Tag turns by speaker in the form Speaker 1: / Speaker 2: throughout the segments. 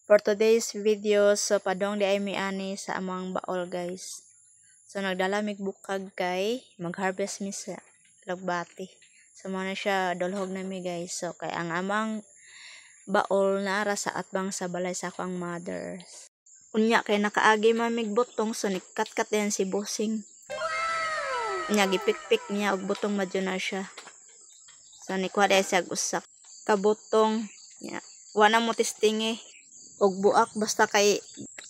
Speaker 1: For today's video, so padong di ay mi ani sa amang baol guys. So nagdala mig bukag kay mag-harvest mi sa lagbati. So mo na siya dolhog na mi guys. So kay ang amang baol na ara sa atbang sa balay sa akong mother. Unya kay nakaagi mamig butong so nikat-kat din si bossing. Unya gipik-pik niya og butong madyo na siya. So nikuha dahil siya usak kabutong niya. Wala mo testingi og buak basta kay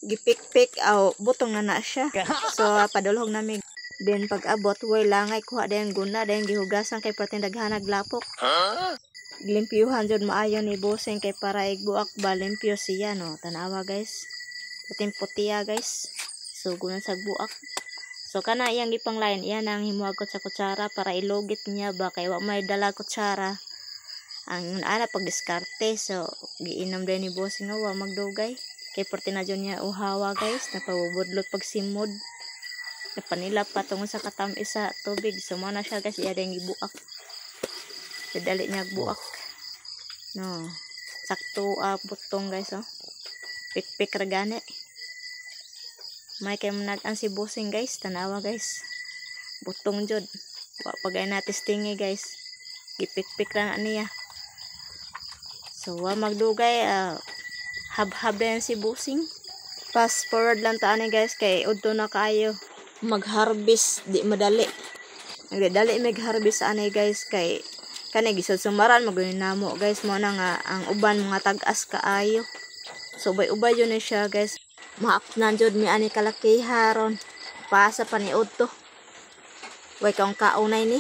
Speaker 1: gipik-pik aw butong na siya. So padulhog nami. Then pag abot way langay kuha din guna din gihugasan kay perting daghanag lapok. Limpyuhan jud maayo ni bossing kay para igbuak ba limpyo siya no. Tanawa guys. Puting putiya guys. So gunan sa buak. So kana iyang gipanglain iyan ang himuagot sa kutsara para ilugit niya ba kay wa may dala kutsara. Ang ana pag diskarte so giinom din ni bossing nga wa magdugay kay perti na jud niya uhawa guys napabudlot pag simod napanila patungo sa katamis sa tubig so mo na siya guys iya din gibuak dali niya buak no sakto butong guys oh pik-pik ra gani may kay manag-an si bossing guys tanawa guys butong jud wa pagay na testingi guys gipik-pik ra na niya. So, magdugay, hab-hab din si bossing. Fast forward lang taan guys, kay udto na kayo mag-harvest, di madali. Dali mag-harvest anay guys, kay kanay gisod sumaran, magunin namo guys, mo na nga, ang uban mga tag-as kaayo. So, ubay-ubay yun na siya guys. Maaknan jud mi ani kalaki haron. Pasa pa ni udto. Way kang kaunay ni.